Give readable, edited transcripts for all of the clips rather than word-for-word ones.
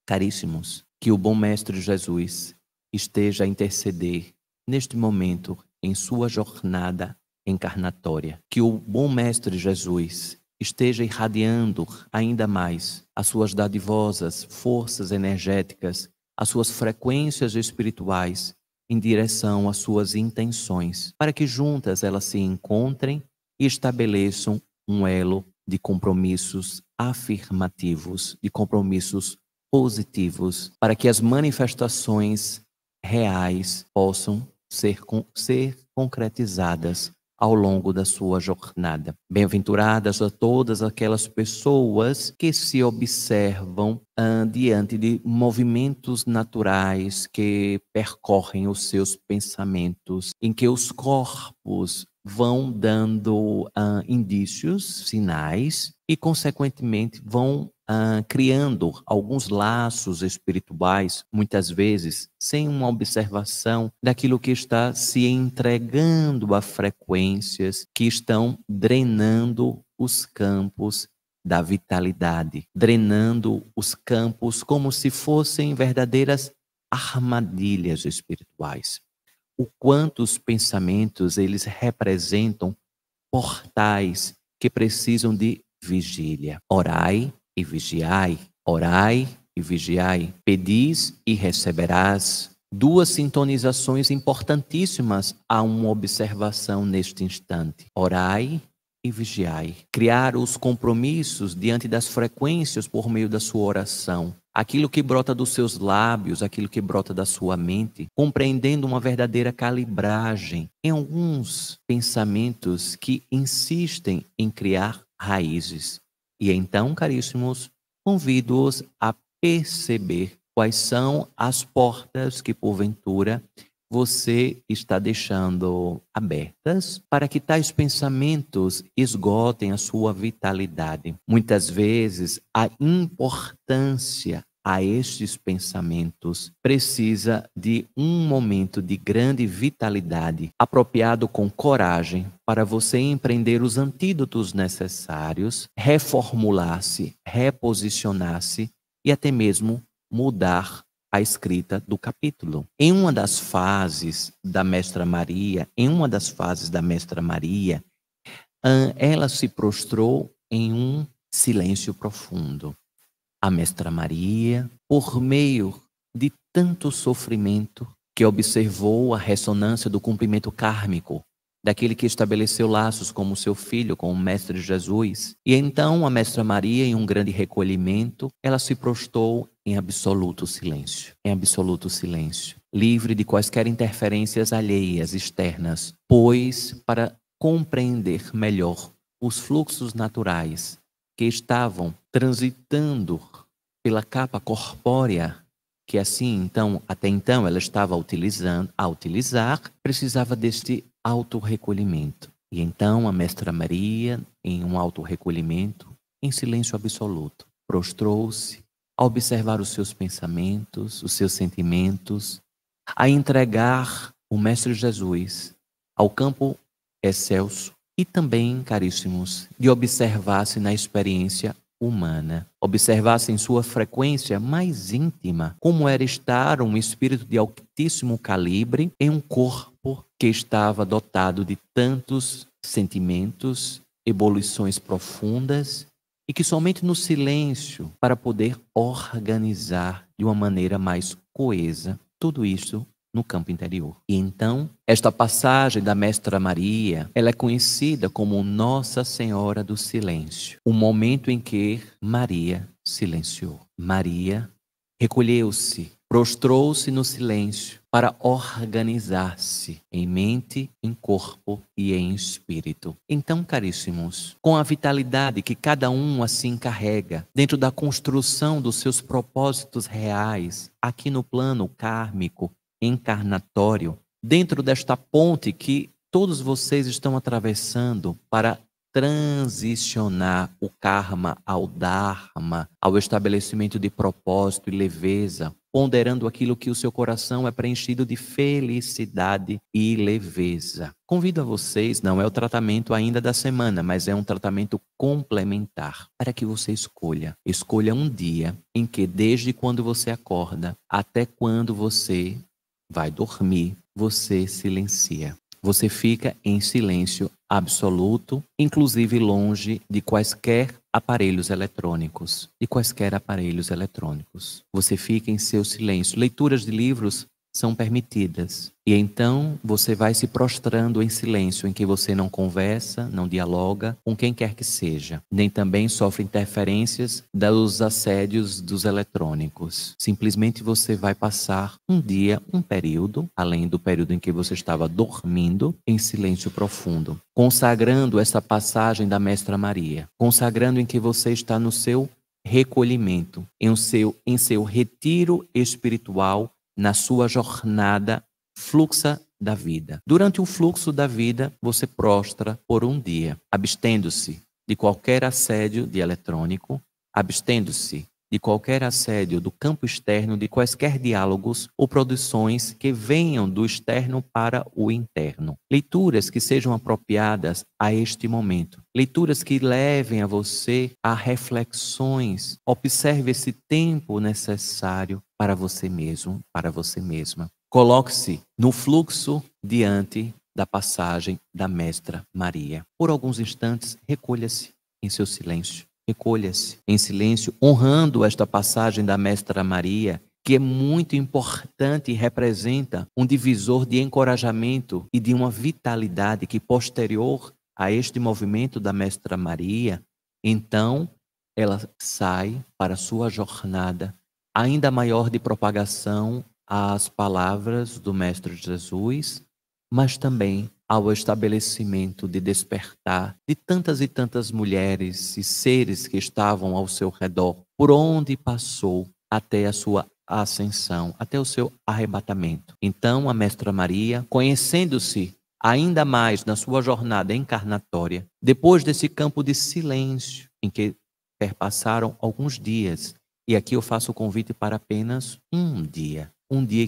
Caríssimos, que o bom Mestre Jesus esteja a interceder neste momento em sua jornada encarnatória. Que o bom Mestre Jesus esteja irradiando ainda mais as suas dadivosas forças energéticas, as suas frequências espirituais em direção às suas intenções, para que juntas elas se encontrem e estabeleçam um elo de compromissos afirmativos, de compromissos positivos, para que as manifestações reais possam ser concretizadas ao longo da sua jornada. Bem-aventuradas a todas aquelas pessoas que se observam diante de movimentos naturais que percorrem os seus pensamentos, em que os corpos vão dando indícios, sinais, e, consequentemente, vão criando alguns laços espirituais, muitas vezes sem uma observação daquilo que está se entregando a frequências que estão drenando os campos da vitalidade, drenando os campos como se fossem verdadeiras armadilhas espirituais. O quanto os pensamentos, eles representam portais que precisam de vigília. Orai e vigiai, orai e vigiai, pedis e receberás. Duas sintonizações importantíssimas a uma observação neste instante. Orai e vigiai. Criar os compromissos diante das frequências por meio da sua oração. Aquilo que brota dos seus lábios, aquilo que brota da sua mente, compreendendo uma verdadeira calibragem em alguns pensamentos que insistem em criar raízes. E então, caríssimos, convido-os a perceber quais são as portas que, porventura, você está deixando abertas para que tais pensamentos esgotem a sua vitalidade. Muitas vezes, a importância a estes pensamentos precisa de um momento de grande vitalidade, apropriado com coragem, para você empreender os antídotos necessários, reformular-se, reposicionar-se e até mesmo mudar a escrita do capítulo. Em uma das fases da Mestra Maria, ela se prostrou em um silêncio profundo. A Mestra Maria, por meio de tanto sofrimento, que observou a ressonância do cumprimento kármico, daquele que estabeleceu laços como seu filho, com o Mestre Jesus. E então a Mestra Maria, em um grande recolhimento, ela se prostrou em absoluto silêncio, livre de quaisquer interferências alheias, externas, pois para compreender melhor os fluxos naturais que estavam transitando pela capa corpórea, que assim, então, até então ela estava a utilizar, precisava deste autorrecolhimento. E então a Mestra Maria, em um autorrecolhimento, em silêncio absoluto, prostrou-se a observar os seus pensamentos, os seus sentimentos, a entregar o Mestre Jesus ao campo excelso e também, caríssimos, de observar-se na experiência humana, observar-se em sua frequência mais íntima, como era estar um espírito de altíssimo calibre em um corpo que estava dotado de tantos sentimentos, evoluções profundas, e que somente no silêncio, para poder organizar de uma maneira mais coesa tudo isso no campo interior. E então, esta passagem da Mestra Maria, ela é conhecida como Nossa Senhora do Silêncio. O momento em que Maria silenciou. Maria recolheu-se, prostrou-se no silêncio para organizar-se em mente, em corpo e em espírito. Então, caríssimos, com a vitalidade que cada um assim carrega, dentro da construção dos seus propósitos reais, aqui no plano kármico, encarnatório, dentro desta ponte que todos vocês estão atravessando para transicionar o karma ao dharma, ao estabelecimento de propósito e leveza, ponderando aquilo que o seu coração é preenchido de felicidade e leveza. Convido a vocês, não é o tratamento ainda da semana, mas é um tratamento complementar, para que você escolha um dia em que desde quando você acorda até quando você vai dormir, você silencia. Você fica em silêncio absoluto, inclusive longe de quaisquer aparelhos eletrônicos. Você fica em seu silêncio. Leituras de livros são permitidas. E então você vai se prostrando em silêncio, em que você não conversa, não dialoga com quem quer que seja, nem também sofre interferências dos assédios dos eletrônicos. Simplesmente você vai passar um dia, um período, além do período em que você estava dormindo, em silêncio profundo, consagrando essa passagem da Mestra Maria, consagrando em que você está no seu recolhimento, em seu retiro espiritual, na sua jornada fluxa da vida. Durante o fluxo da vida, você prostra por um dia, abstendo-se de qualquer assédio de eletrônico, abstendo-se de qualquer assédio do campo externo, de quaisquer diálogos ou produções que venham do externo para o interno. Leituras que sejam apropriadas a este momento. Leituras que levem a você a reflexões. Observe esse tempo necessário para você mesmo, para você mesma. Coloque-se no fluxo diante da passagem da Mestra Maria. Por alguns instantes, recolha-se em seu silêncio. Recolha-se em silêncio, honrando esta passagem da Mestra Maria, que é muito importante e representa um divisor de encorajamento e de uma vitalidade que, posterior a este movimento da Mestra Maria, então ela sai para a sua jornada ainda maior de propagação às palavras do Mestre Jesus, mas também ao estabelecimento de despertar de tantas e tantas mulheres e seres que estavam ao seu redor, por onde passou até a sua ascensão, até o seu arrebatamento. Então, a Mestra Maria, conhecendo-se ainda mais na sua jornada encarnatória, depois desse campo de silêncio em que perpassaram alguns dias, e aqui eu faço o convite para apenas um dia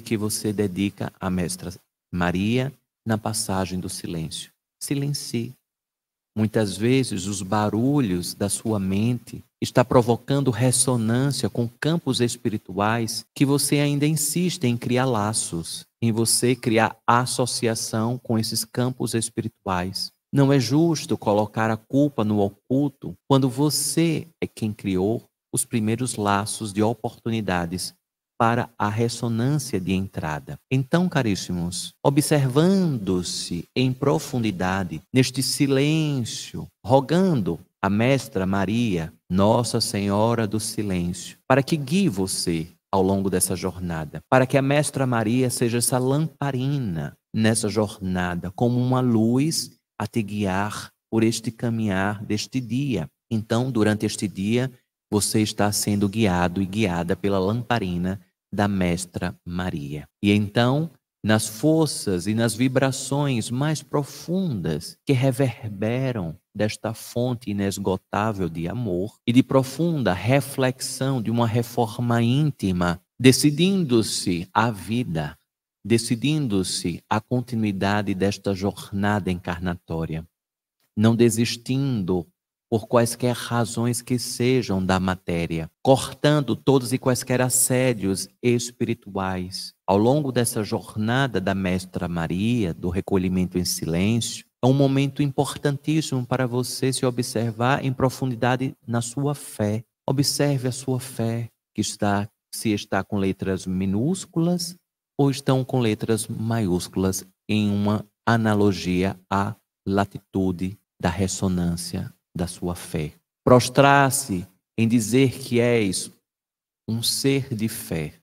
que você dedica à Mestra Maria, na passagem do silêncio. Silencie. Muitas vezes os barulhos da sua mente está provocando ressonância com campos espirituais que você ainda insiste em criar laços, em você criar associação com esses campos espirituais. Não é justo colocar a culpa no oculto quando você é quem criou os primeiros laços de oportunidades para a ressonância de entrada. Então, caríssimos, observando-se em profundidade, neste silêncio, rogando a Mestra Maria, Nossa Senhora do Silêncio, para que guie você ao longo dessa jornada, para que a Mestra Maria seja essa lamparina nessa jornada, como uma luz a te guiar por este caminhar deste dia. Então, durante este dia, você está sendo guiado e guiada pela lamparina da Mestra Maria. E então, nas forças e nas vibrações mais profundas que reverberam desta fonte inesgotável de amor e de profunda reflexão de uma reforma íntima, decidindo-se a vida, decidindo-se a continuidade desta jornada encarnatória, não desistindo por quaisquer razões que sejam da matéria, cortando todos e quaisquer assédios espirituais. Ao longo dessa jornada da Mestra Maria, do recolhimento em silêncio, é um momento importantíssimo para você se observar em profundidade na sua fé. Observe a sua fé, se está com letras minúsculas ou estão com letras maiúsculas, em uma analogia à latitude da ressonância da sua fé. Prostrar-se em dizer que és um ser de fé